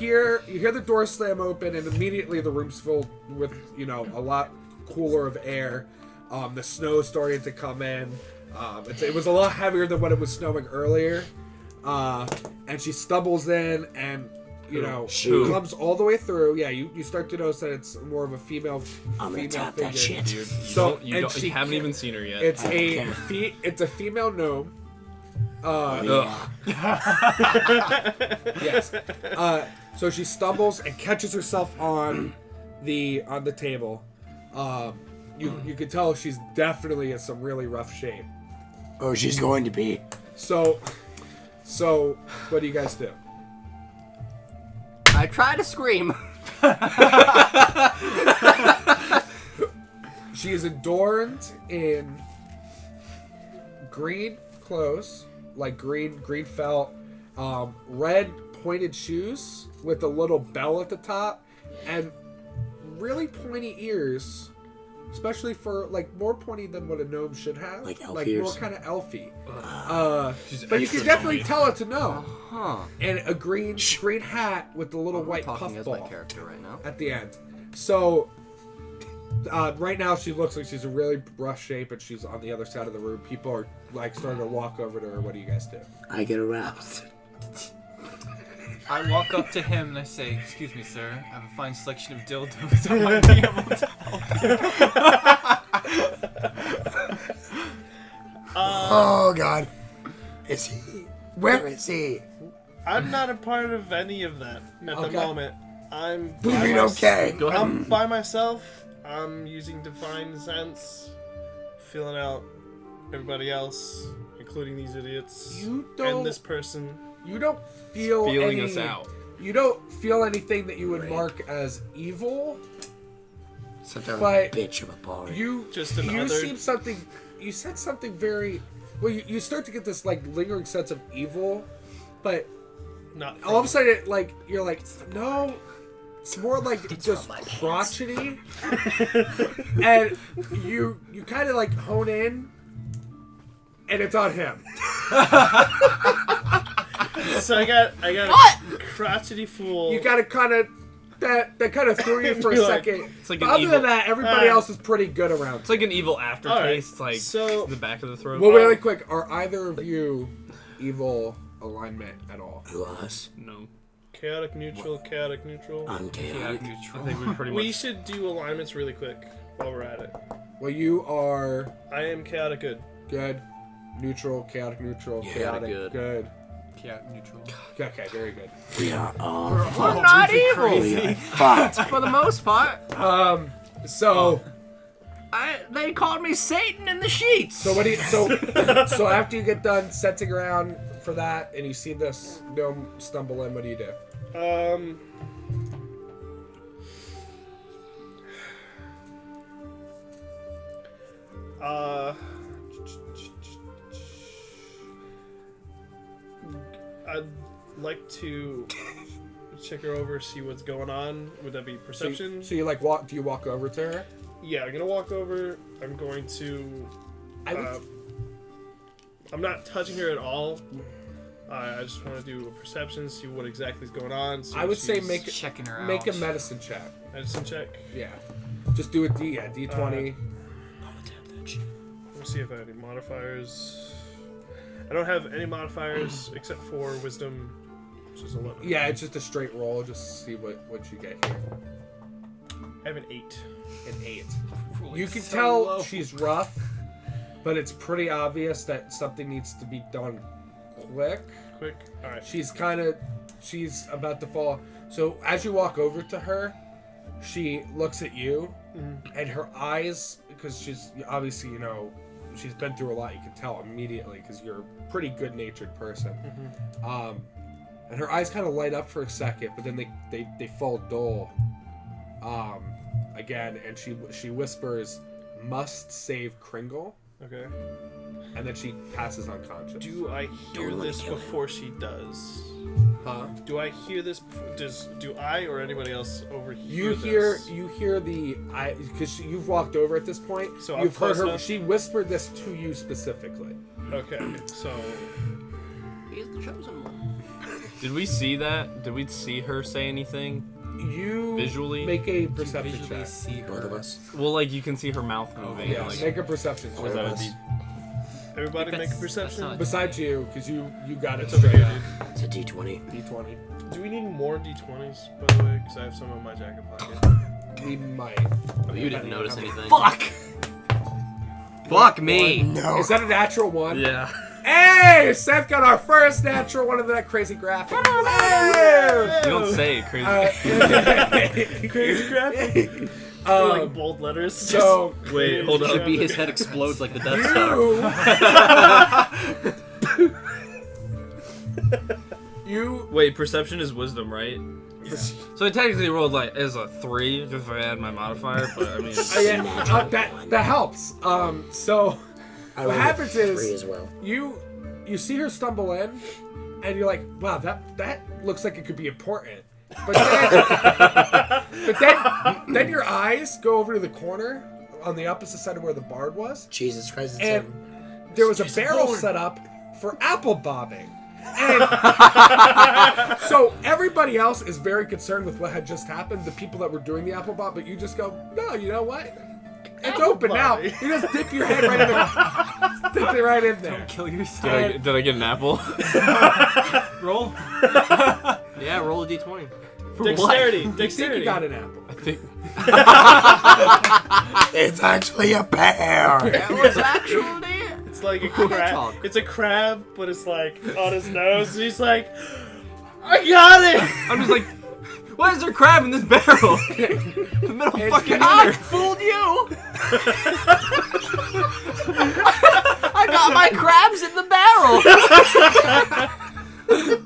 hear the door slam open, and immediately the room's filled with a lot cooler of air. The snow's starting to come in. It was a lot heavier than when it was snowing earlier. And she stumbles in and comes all the way through. Yeah, you start to notice that it's more of a female figure. That shit. Dude, you haven't even seen her yet. It's a female gnome. Yes. So she stumbles and catches herself on the table. You can tell she's definitely in some really rough shape. Oh, she's going to be. So what do you guys do? I try to scream. She is adorned in green clothes, like green felt, red pointed shoes with a little bell at the top, and really pointy ears, especially for more pointy than what a gnome should have, like elf more ears? kind of elfy. But you can definitely tell it's a gnome. And a green hat with the little white talking as my puffball character right now. at the end. So right now she looks like she's in really rough shape, and she's on the other side of the room. People are starting to walk over to her. What do you guys do? I get aroused. I walk up to him and I say, "Excuse me, sir. I have a fine selection of dildos. I might be able to help you." Oh God, is he? Where is he? I'm not a part of any of that at the moment. I'm okay. Go ahead. I'm by myself. I'm using divine sense, feeling out everybody else, including these idiots and this person. You don't feel Feeling us out. You don't feel anything that you would mark as evil. Something But like a bitch of a boy. You seem something. You said something very. Well, you start to get this lingering sense of evil, but Not all of a sudden, you're like, no, it's more like just crotchety, and you kind of hone in, and it's on him. So I got What? crotchety fool. You got to kind of that kind of threw you for a second. It's like But an other evil. than that, everybody else is pretty good around. It's like an evil aftertaste, Alright, like so- the back of the throat. Well, really quick, are either of you evil alignment at all? Who us? No. Chaotic neutral, chaotic neutral. I'm chaotic. I think we pretty much. We should do alignments really quick while we're at it. Well, you are I am chaotic good. good, neutral, chaotic neutral, chaotic good. good. Yeah, neutral. Okay, very good. We are all We're not evil, we are fucked. for the most part. So They called me Satan in the sheets. so what do you so after you get done sensing around for that and you see this gnome stumble in, what do you do? I'd like to check her over, see what's going on. Would that be perception? So you do you walk over to her? Yeah, I'm gonna walk over. I'm going to. I'm not touching her at all. I just want to do a perception, see what exactly is going on. I would say make Checking her make a out. medicine check. medicine check. Yeah. Just do a D20. Let's see if I have any modifiers. I don't have any modifiers except for wisdom, which is 11. Yeah, it's just a straight roll. Just see what you get here. I have an 8. An 8. You can tell she's rough, but it's pretty obvious that something needs to be done quick. Quick. All right. She's about to fall. So as you walk over to her, she looks at you, and her eyes, because she's obviously, she's been through a lot, you can tell immediately because you're a pretty good-natured person. And her eyes kind of light up for a second, but then they fall dull again, and she whispers, "Must save Kringle," Okay. and then she passes unconscious. Do I hear this before she does? Huh? Do I hear this? Do I or anybody else overhear You this? hear the because you've walked over at this point. So I'm you've heard close her. enough? She whispered this to you specifically. Okay. So He's the chosen one. Did we see that? Did we see her say anything? You Visually? make a perception Visually check. see Both of her. us. Well, like you can see her mouth moving. Yeah, like, make a perception was check. that a D? Everybody make a That's perception. not- Besides you, because you got it It's over straight here, up. It's a D20. D20. Do we need more d20s, by the way? Because I have some in my jacket pocket. We might. Oh, you didn't notice anything. Fuck! Fuck me! No. Is that a natural one? Yeah. Hey! Seth got our first natural one of that crazy graphic. Hey! You don't say crazy. Crazy graphic. Like bold letters. So Wait, hold Should up. be his head explodes like the Death Star. you Wait, perception is wisdom, right? So I technically rolled like as a 3, just if I add my modifier, but I mean. that helps. So I what rolled a happens 3 is as well. you see her stumble in, and you're like, wow, that looks like it could be important. But then your eyes go over to the corner on the opposite side of where the bard was, Jesus Christ, it's and him. there was a barrel set up for apple bobbing. And so everybody else is very concerned with what had just happened, the people that were doing the apple bob, but you just go, no, you know what? It's Apple open now. bobbing. You just dip your head right in there. Dip it right in there. Kill yourself. And- Did I get an apple? Roll. Yeah, roll a d20. Dexterity. I think Dexterity. you got an apple. I think. It's actually a pear. That was actually. It's like a talk. crab. It's a crab, but it's like on his nose. And he's like, I got it. I'm just like, why is there crab in this barrel? The middle fucking I dinner. fooled you. I got my crabs in the barrel.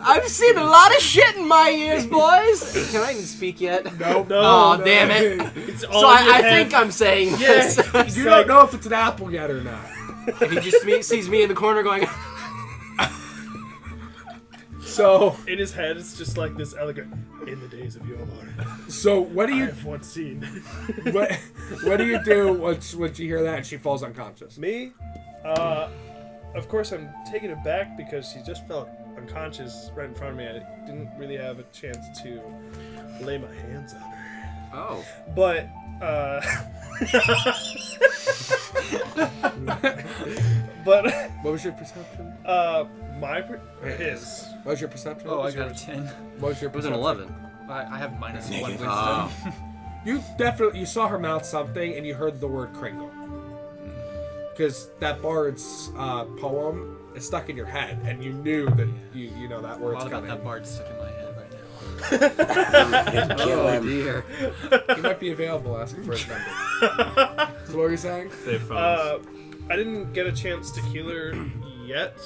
I've seen a lot of shit in my years, boys. Can I even speak yet? Nope. Oh, damn it. It's all So in your I head. think I'm saying Yeah. this. You don't know if it's an apple yet or not. If he just sees me in the corner going, So In his head, it's just like this elegant. In the days of yore, what do I you have once seen. what do you do once you hear that and she falls unconscious? Me? Of course, I'm taken aback because she just felt unconscious right in front of me. I didn't really have a chance to lay my hands on her. oh. But, but, What was your perception? his. What was your perception? Oh, What I was got a yours? 10. What was your It was an perception? 11. I have -1 Negative. wisdom. You saw her mouth something and you heard the word Kringle. Because that bard's poem is stuck in your head and you knew that you know that A word's lot about coming. that bard stuck in my head right now. Kill Oh, him. dear. He might be available asking for his number. So what were you saying? Save phones. I didn't get a chance to heal her yet,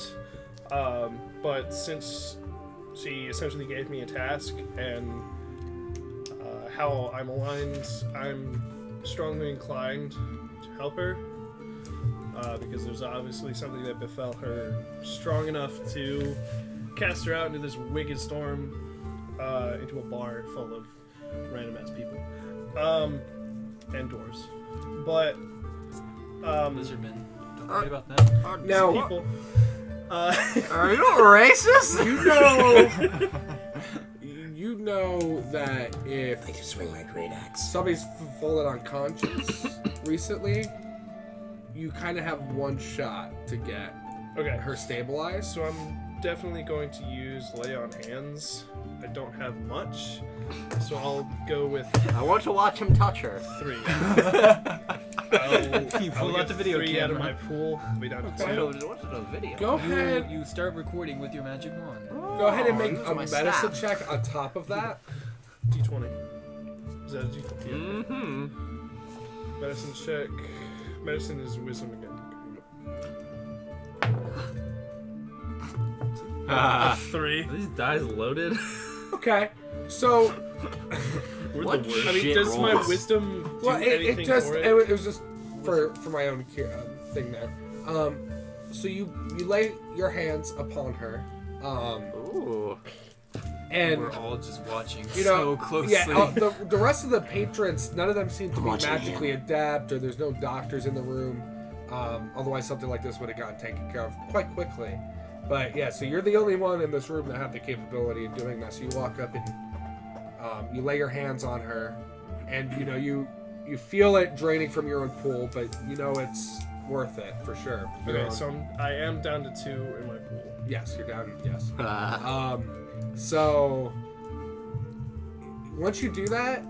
but since she essentially gave me a task and how I'm aligned, I'm strongly inclined to help her because there's obviously something that befell her strong enough to cast her out into this wicked storm, into a bar full of random ass people, and dwarves. But Lizardmen. Don't worry about them. Now, people. Are you racist? you know that if I can swing my great axe. somebody's fallen unconscious recently, you kind of have one shot to get Okay. her stabilized. So I'm definitely going to use lay on hands. I don't have much, so I'll go with I want to watch him touch her. 3. You pull I'll out the get video 3 out of camera. my pool. Way down to I 2. just watched it on video. Go ahead. You start recording with your magic wand. Go ahead and make use a my medicine staff. check on top of that. D20. Is that a D20? Mm-hmm. Medicine check. Medicine is wisdom again. 3. Are these dice loaded? Okay, so We're What the worst. I mean, shit does my rolls? wisdom do well, anything it just for it was just for my own thing there. So you lay your hands upon her, Ooh. and We're all just watching you know, so closely. yeah, the rest of the patrons, none of them seem to be watching magically adept, or there's no doctors in the room. Otherwise, something like this would have gotten taken care of quite quickly. But yeah, so you're the only one in this room that have the capability of doing this. You walk up and you lay your hands on her, and you know you feel it draining from your own pool, but you know it's worth it for sure. Okay, so I am down to 2 in my pool. Yes, you're down. Yes. So once you do that,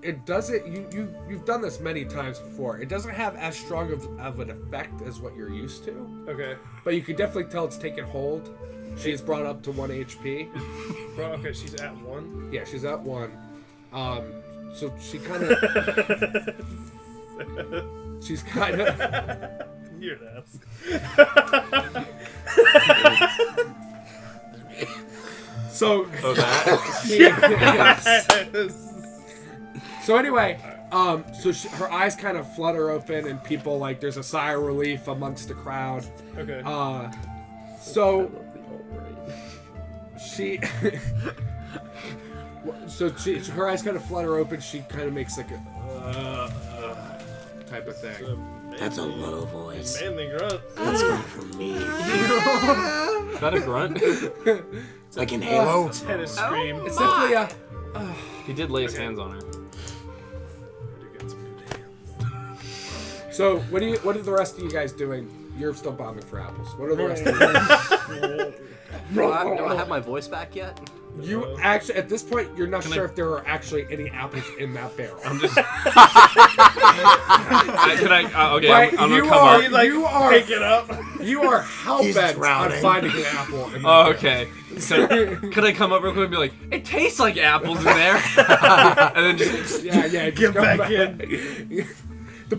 it doesn't. You've done this many times before. It doesn't have as strong of an effect as what you're used to. Okay. But you can definitely tell it's taken hold. She's brought up to 1 HP. Bro, okay, she's at 1. Yeah, she's at 1. So she kind of. She's kind of. You're an ass. So. Oh, that? Yes. So anyway, so her eyes kind of flutter open, and people like there's a sigh of relief amongst the crowd. Okay. So she, her eyes kind of flutter open. She kind of makes like a type of thing. That's a low voice. Manly grunt. That's not from me. Is that a grunt? Like in Halo. Tennis scream. It's definitely a. He did lay his hands on her. So what are the rest of you guys doing? You're still bombing for apples. What are the rest of you doing? Do I have my voice back yet? You actually, at this point, you're not sure if there are actually any apples in that barrel. I'm just. Okay, But I'm gonna you come are, up. you are, Pick it up. you are hell He's bent on drowning. finding an apple. In that Oh, barrel. okay. So, could I come up real quick and be like, it tastes like apples in there? And then just. Yeah, just Get go back in. The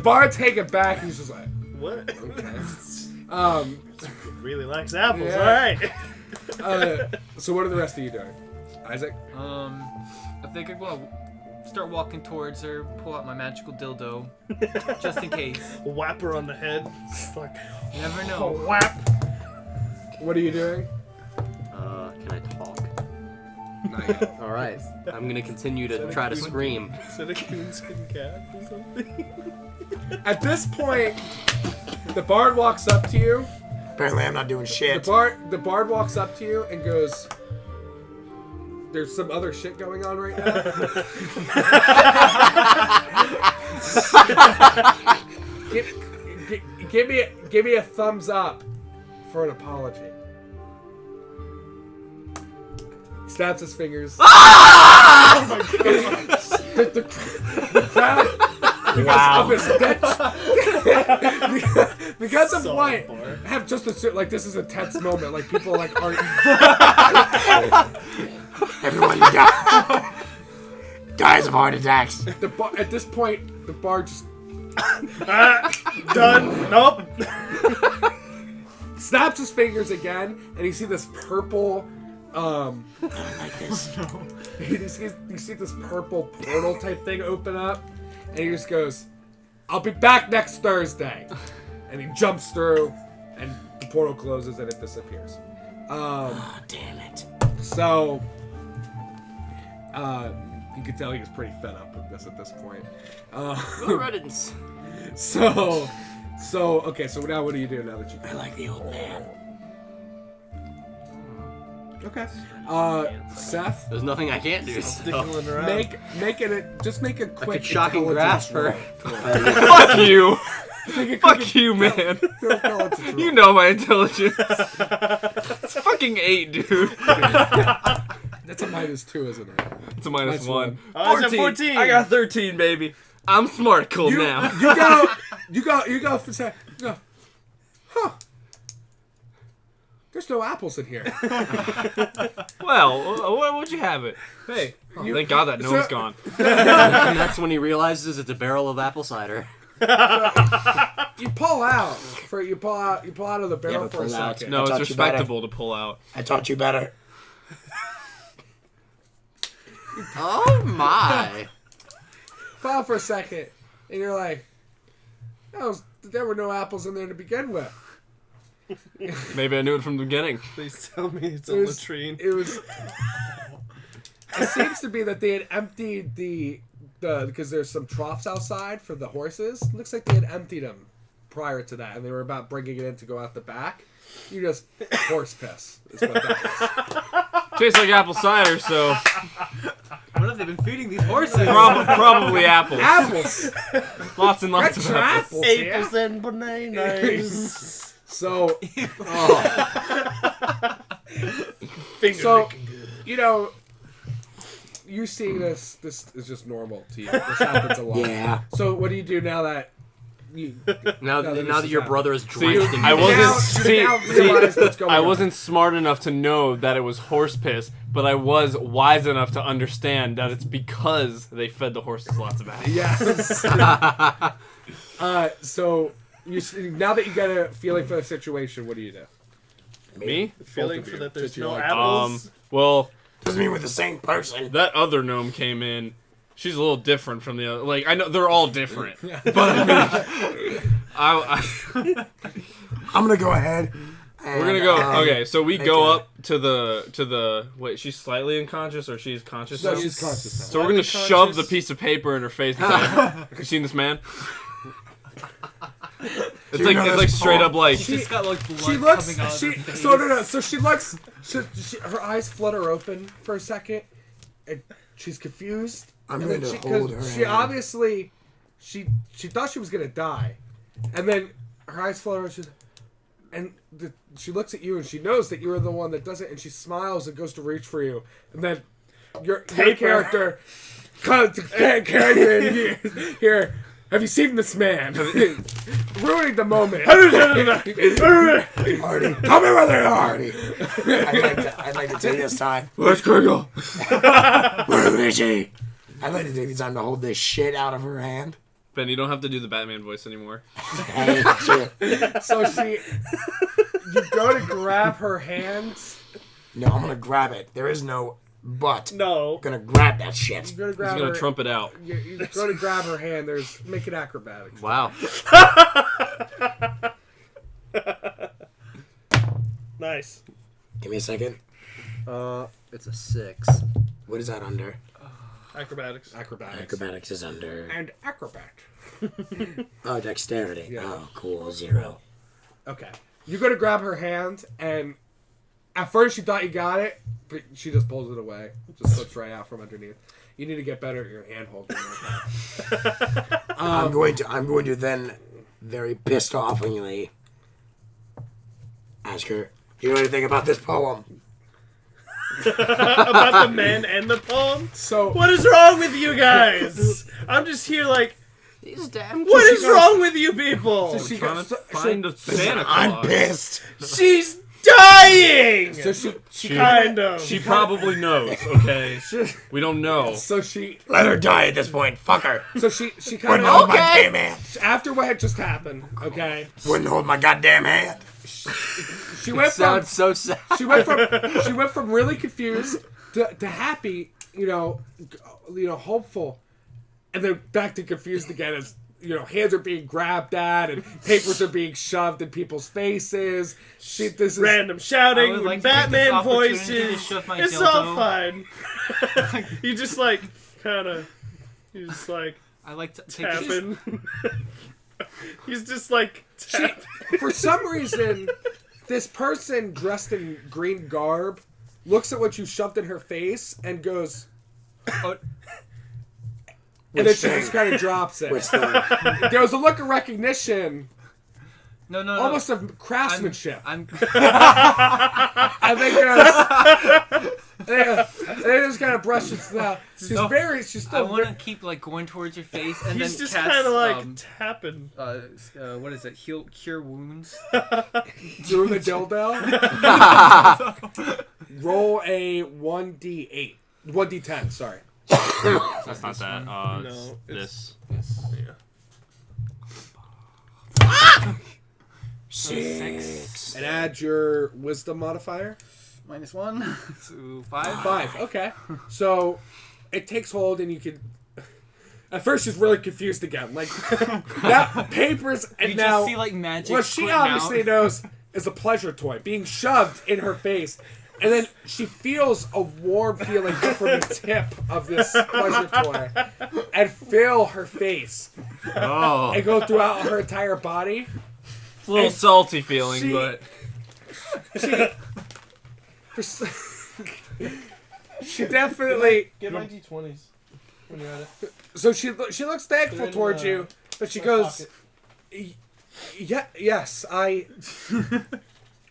bar take it back. He's just like, What? okay. Really likes apples. Yeah. All right. So what are the rest of you doing? Isaac? I think I'm gonna start walking towards her, pull out my magical dildo, just in case. Whap her on the head. Fuck. You never Oh, know. whap. What are you doing? Can I talk? Not yet. All right. I'm gonna continue to try to scream. Is that a coonskin cat or something? At this point, the bard walks up to you. Apparently I'm not doing shit. The bard walks up to you and goes, "There's some other shit going on right now." give me a thumbs up for an apology. He snaps his fingers. the crowd. Wow. Because of White have just assumed like this is a tense moment. Like people like aren't. Everyone dies of heart attacks. At this point, the bar just Done. Nope. snaps his fingers again, and you see this purple. I don't like this. You see this purple portal type thing open up, and he just goes, "I'll be back next Thursday," and he jumps through, and the portal closes and it disappears. Oh, damn it. So, you can tell he was pretty fed up with this at this point. Good riddance. So okay. So now what do you do now that you? I like the old man. Okay. Seth, There's nothing I can't do. So. Diggling around. make it just make a I quick could shocking intelligence grasp her. roll. Fuck you! Make a Fuck quick you, man! intelligence roll. You know my intelligence. It's fucking 8, dude. That's a -2, isn't it? It's a -1. one. Oh, I was at 14. I got 13, baby. I'm smart cool now. You go for a sec. You go, huh. There's no apples in here. Well, where'd you have it? Hey, thank God that no one's gone. And that's when he realizes it's a barrel of apple cider. You pull out of the barrel but for a pull out. second. No, it's taught you better. respectable to pull out. I taught you better. Oh my! Pull out for a second, and you're like, there were no apples in there to begin with. Maybe I knew it from the beginning. Please tell me it's a It was- latrine. It was. It seems to be that they had emptied the because there's some troughs outside for the horses. Looks like they had emptied them prior to that, and they were about bringing it in to go out the back. You just horse piss. Is what that is. Tastes like apple cider, so What have they been feeding these horses? probably apples. Apples. Lots and lots Get of your apples. apples. Yeah. and bananas. So, Finger So- licking good. you know, you seeing this is just normal to you. This happens a lot. Yeah. So what do you do now that you Now this that is your happening? brother is See, drenched in I You wasn't- now, see- you now realize what's going I on. wasn't smart enough to know that it was horse piss, but I was wise enough to understand that it's because they fed the horses lots of apples. Yes. So now that you get a feeling for the situation, what do you do? Me? Feeling of for you. that there's Did you no like- apples. Well, Doesn't mean we're the same person. that other gnome came in. She's a little different from the other. Like, I know they're all different, but I mean, I'm gonna go ahead. we're gonna go. Okay, so we go a- up to the. Wait, she's slightly unconscious, or she's conscious? No, now? she's conscious now. So we're gonna Slightly shove the conscious. piece of paper in her face and say, "Have you seen this man?" It's you like know it's this like straight up like She's just got like blood She looks. coming out of She her face. so no. So she looks. Her eyes flutter open for a second, and she's confused. I'm And going then to she, hold 'cause her she hand. obviously, she thought she was gonna die, and then her eyes flutter. She looks at you and she knows that you're the one that does it, and she smiles and goes to reach for you, and then your character here. Have you seen this man? Ruining the moment. Artie, tell me where they are. Artie. I'd like to take this time. Where's Kringle? Where is he? I'd like to take the time to hold this shit out of her hand. Ben, you don't have to do the Batman voice anymore. Hey, shit. So you go to grab her hands. No, I'm gonna grab it. There is no but. No. I'm gonna grab that shit. You go to He's grab gonna her. trump it out. You go to grab her hand. Make it acrobatics. Wow. Nice. Give me a second. It's a 6. What is that under? Acrobatics. Acrobatics. Acrobatics is under. And acrobat. Oh, dexterity. Yeah. Oh, cool. 0. Okay. You go to grab her hand, and at first you thought you got it, but she just pulls it away. Just slips right out from underneath. You need to get better at your hand holding like that. I'm going to then very pissed offingly ask her, do you know anything about this poem? About the men and the poem? So What is wrong with you guys? I'm just here like, These damn. what she is goes- wrong with you people? she Trying goes, to find a Santa Claus. I'm pissed. She's dying! so she Kind of. She probably knows. Okay, we don't know. so she Let her die at this point. Fuck her. so she kind Wouldn't of hold my damn hand. after what had just happened. Okay. Wouldn't hold my goddamn hand. She went from Sounds so sad. she went from really confused to happy, hopeful, and then back to confused again as hands are being grabbed at and papers are being shoved in people's faces. This is Random I shouting, would like to take this Batman opportunity to voices. shove my It's dildo. all fine. You just like, you just like I like to take this. tapping. He's just like tapping. for some reason this person dressed in green garb looks at what you shoved in her face and goes. And then she just kind of drops it. Which thing? There was a look of recognition, No. almost of craftsmanship. I'm. And they just kind of brush it down. She's No. she's I still want to keep like going towards your face and He's then just cast, kind of like tapping. what is it? Cure wounds. doing the dildo. Roll a 1d8. 1d10, sorry. That's not that. No, this. Six. And add your wisdom modifier. -1, so 5. 5, okay. So it takes hold and you can... At first she's really confused again. Like, that papers and You now... just see like magic. what she squirting obviously out. knows is a pleasure toy being shoved in her face. And then she feels a warm feeling from the tip of this pleasure toy and fill her face. Oh, and go throughout her entire body. it's a little salty feeling, she- but She definitely. Get my d20s when you're at it. So she looks thankful Put it in, towards you, but she my goes, pocket. yes, I.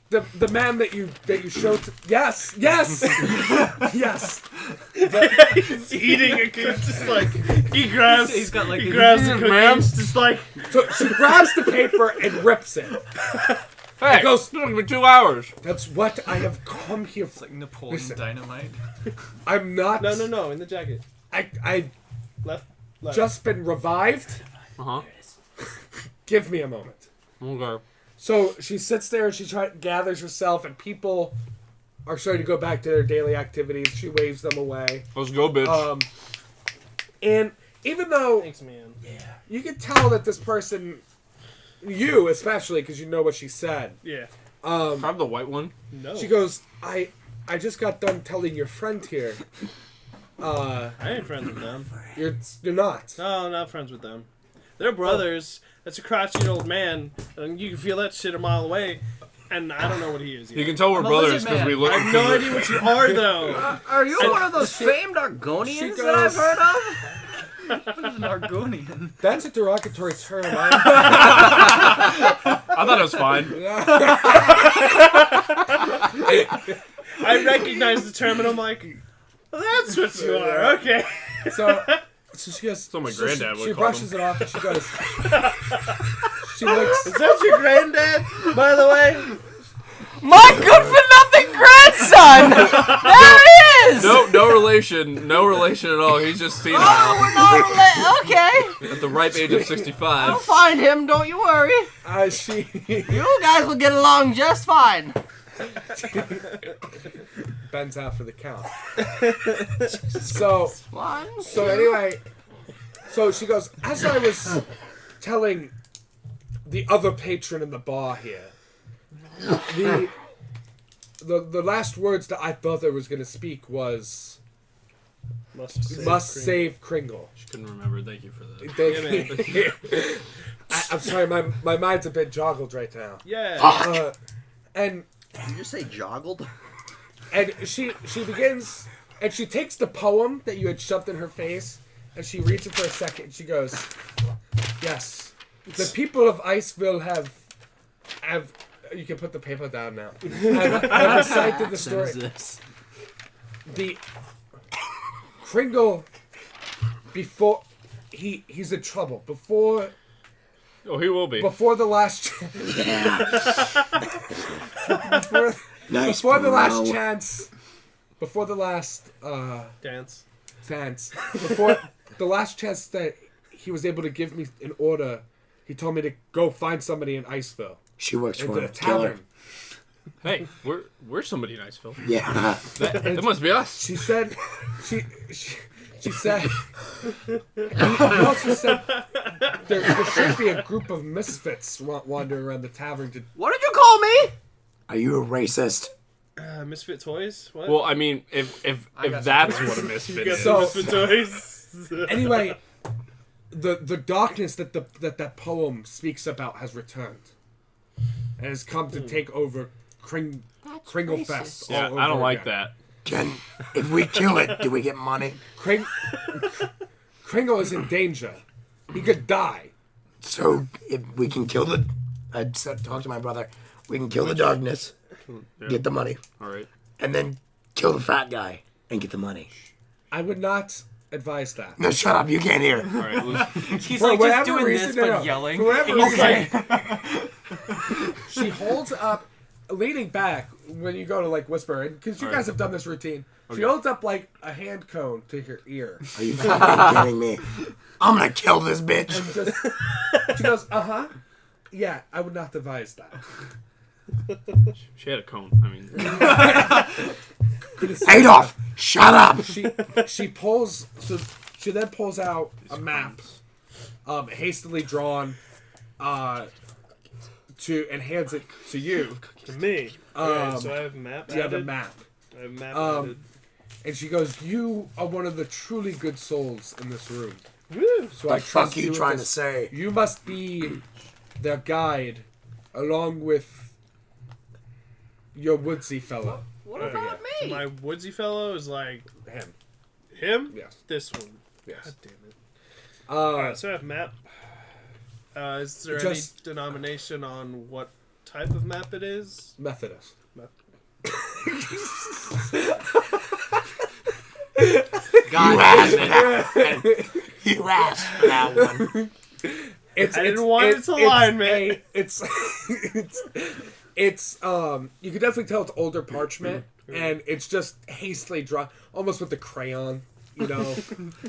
The man that you showed to, yes yes. He's eating a cookie, just like he grabs. He's got, like, he grabs the ma'am. cookies, just like So she grabs the paper and rips it. hey, goes- it'll give me 2 hours. That's what I have come here It's for. like Napoleon Listen. Dynamite. I'm not. no, in the jacket, I've left. just been revived. Uh huh. Give me a moment. Okay. So she sits there and she gathers herself, and people are starting to go back to their daily activities. She waves them away. Let's go, bitch. And even though Thanks, man. you can tell that this person, you especially, because you know what she said. Yeah. I have the white one. No. She goes, I just got done telling your friend here. I ain't friends with them. You're not. No, I'm not friends with them. They're brothers. That's a crotchety old man, and you can feel that shit a mile away. And I don't know what he is. You Yet. can tell we're I'm a brothers lizard because man. we look. I have no idea what you are, though. Are you one of those famed Argonians that I've goes- heard of? What is an Argonian? That's a derogatory term. I thought it was fine. I recognize the term, and I'm like, well, that's what you are. Okay. So she goes. So my granddad would She call brushes them. it off and she goes. She looks. Is that your granddad, by the way? My good-for-nothing grandson! There he is! No relation at all. He's just senile Oh, we're not related. Okay. at the ripe age of I'll 65. find him, don't you worry. She You guys will get along just fine. bends out for the count. So One. anyway, so she goes. As I was telling the other patron in the bar here, the last words that I thought I was going to speak was must save Kringle. She couldn't remember. Thank you for that. I'm sorry, my mind's a bit joggled right now. Yeah. And Did you just say joggled? and she begins, and she takes the poem that you had shoved in her face, and she reads it for a second. And she goes, "Yes, the people of Iceville have." You can put the paper down now. Have recited the story. The Kringle, before he's in trouble. Before Oh, he will be. the last. Before the last chance. Before the last Dance. before the last chance that he was able to give me an order, he told me to go find somebody in Iceville. She works In for the a killer. tavern. Hey, we're somebody in Iceville. Yeah. That must be us. She said she said he also said there should be a group of misfits wandering around the tavern to What did you call me? Are you a racist? Misfit toys? What? Well, I mean, if that's what a misfit you got is. So- Misfit toys? anyway, the darkness that that poem speaks about has returned and has come to take over Kringle Fest. Yeah, all over I don't like again. that. Ken, if we kill it, do we get money? Kringle is in danger. He could die. So if we can kill the, I said, talk to my brother. We can kill the darkness, Yeah. get the money, All right. and then kill the fat guy and get the money. I would not advise that. No, shut up. You can't hear. All right. He's For like just whatever doing reason, this no, but no. yelling. For whatever He's reason, she holds up, leaning back when you go to like whisper, and because you All guys right. have done this routine, she holds up like a hand cone to her ear. Are you fucking kidding me? I'm gonna kill this bitch. She goes, yeah, I would not advise that. She had a cone. I mean, Adolf, shut up. She pulls, so she then pulls out a map, hastily drawn, and hands it to you. To me. Alright, so I have a map. You have a added. map. I have a map. added. And she goes, "You are one of the truly good souls in this room. Woo! So The I fuck trust you with trying to this. say? You must be their guide, along with your woodsy fellow. What about me? My woodsy fellow is like Him. him. Yes. This one. Yes. God damn it. Uh, Alright, so I have map. Is there Just- any denomination on what type of map it is? Methodist. You asked for that one. You asked for that one. It's, I didn't want its alignment. It's you can definitely tell it's older parchment, and it's just hastily drawn, almost with the crayon. You know,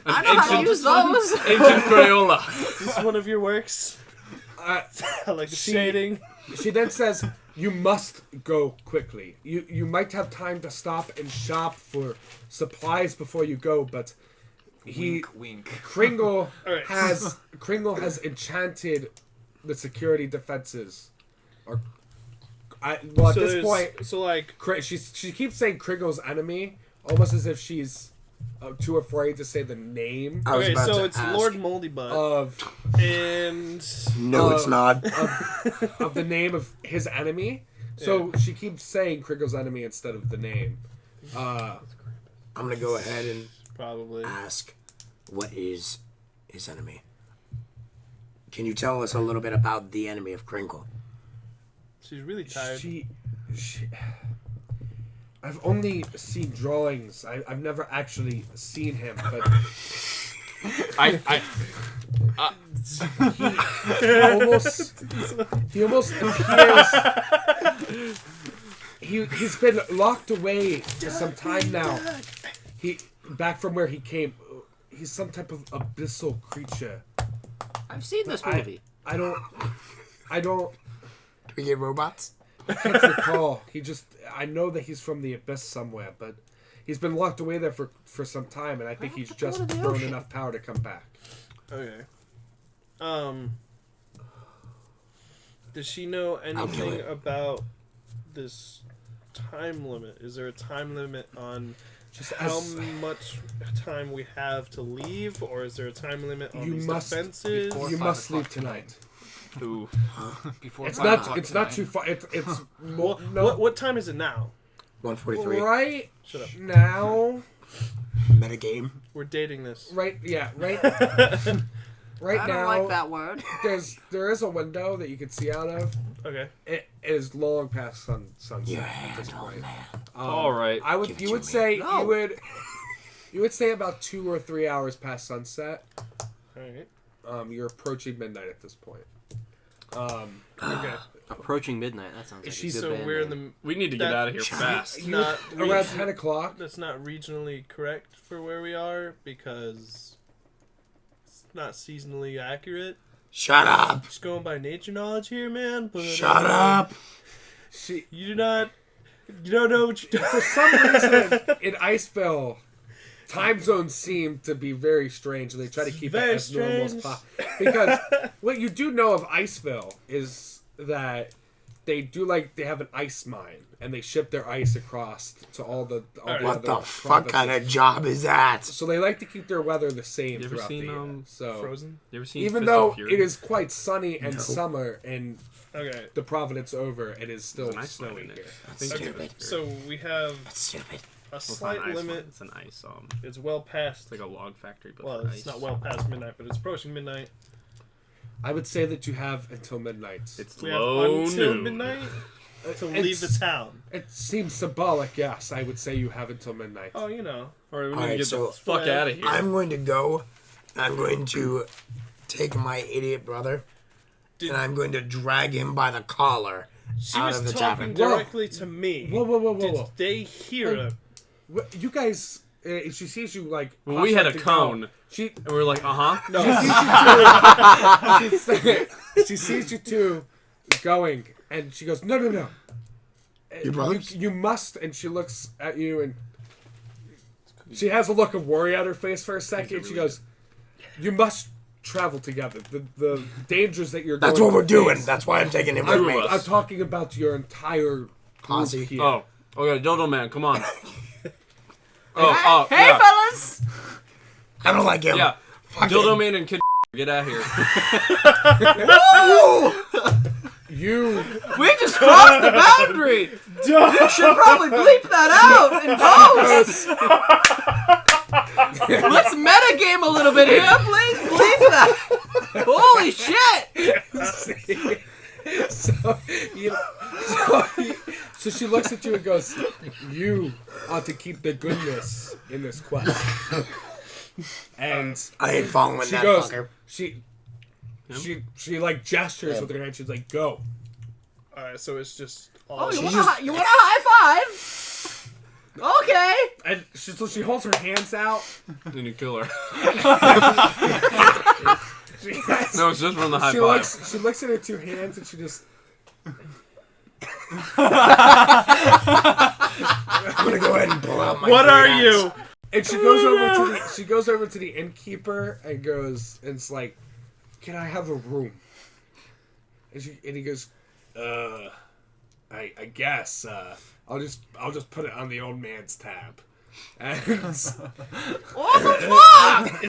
I know how to use those. Ancient Crayola. Is this one of your works? uh, I like the shading. she then says, "You must go quickly. You might have time to stop and shop for supplies before you go, but Wink. Kringle Alright. has enchanted the security defenses. Or, at this there's- point, so like, she keeps saying Kringle's enemy, almost as if she's too afraid to say the name I was okay, about so to it's ask. Lord Moldybutt, of and No, it's not. of the name of his enemy. So she keeps saying Kringle's enemy instead of the name. I'm gonna go ahead and probably. ask, what is his enemy? Can you tell us a little bit about the enemy of Crinkle? She's really tired. She I've only seen drawings. I've never actually seen him, but he almost appears. He's been locked away for some time now. Back from where he came. He's some type of abyssal creature. I've seen this movie. I don't Do we get robots? can't recall. I know that he's from the abyss somewhere, but he's been locked away there for some time, and I think he's just grown enough power to come back. Okay. Does she know do anything it. about this time limit? Is there a time limit on Just how as much time we have to leave, or is there a time limit on You these must- defenses? before- you 5 must o'clock leave tonight. Ooh. Before It's 5 not. o'clock It's not tonight. too far. It's Well, no. what time is it now? 143. Right Shut up. now. Metagame. We're dating this. Right. Yeah. Right. Right I now. don't like that word. There is a window that you can see out of. Okay. It is long past sunset Your at this handle, point. man. All right. I would. Give it You to would me. say No. you would say about 2 or 3 hours past sunset. All right. You're approaching midnight at this point. Okay. Approaching midnight. That sounds like She's a good So band we're in name. the. We need to get That- out of here fast. You Not around region- 10 o'clock. That's not regionally correct for where we are because it's not seasonally accurate. Shut up. Just going by nature knowledge here, man. But Shut up. You don't know what you're For some reason, in Iceville, time zones seem to be very strange, and they try to keep it Very as normal as strange. possible. Because what you do know of Iceville is that they have an ice mine, and they ship their ice across to all the What other the fuck kind provinces. of job is that? So they like to keep their weather the same You ever throughout seen, the year. So frozen. You ever seen even Fist of though Fury? it is quite sunny and No. summer in Okay. the Providence over, it is still There's an ice mine snowy in it. here. I think Okay. Stupid. So we have That's stupid. a it's not slight an ice limit. mine, it's an ice. It's well past. It's like a log factory, but Well, for it's ice. not well past midnight, but it's approaching midnight. I would say that you have until midnight. It's We have low until noon. midnight to It's- leave the town. It seems symbolic, yes. I would say you have until midnight. Oh, you know. All right, we need Alright, to get so- the fuck Yeah. out of here. I'm going to go. I'm going to take my idiot brother, Did- and I'm going to drag him by the collar She out was of the talking tavern. directly to me. Whoa. Did they hear Oh. him? You guys, she sees you like. Well, we had a hustling to cone. go. She And we were like, uh-huh. she sees you two going, and she goes, "No. Your brothers? You must." And she looks at you, and she has a look of worry on her face for a second. She goes, "You must travel together. The dangers that you're That's going what we're to doing. face." That's why I'm taking him Two with of me. us. I'm talking about your entire group Posse. here. Oh, okay, Dodo Man, come on. Oh, Hey, yeah. fellas! I don't like him. Yeah. Dildo man and kid. Get out of here. You We just crossed the boundary. You should probably bleep that out in post. Let's metagame a little bit here, please. Bleep that. Holy shit. So she looks at you and goes, "You ought to keep the goodness in this quest." And I ain't following she that goes, fucker. she like gestures with her hand. She's like, "Go." So it's just all. Oh, you want a high five? Okay. And she holds her hands out. Then you kill her. She, No, it's just from the high she five. she looks at her two hands and she just. I'm gonna go ahead and pull out my. What great are axe. you? And she goes over to the innkeeper and goes, and it's like, "Can I have a room?" And he goes, I guess I'll just put it on the old man's tab." And What the fuck?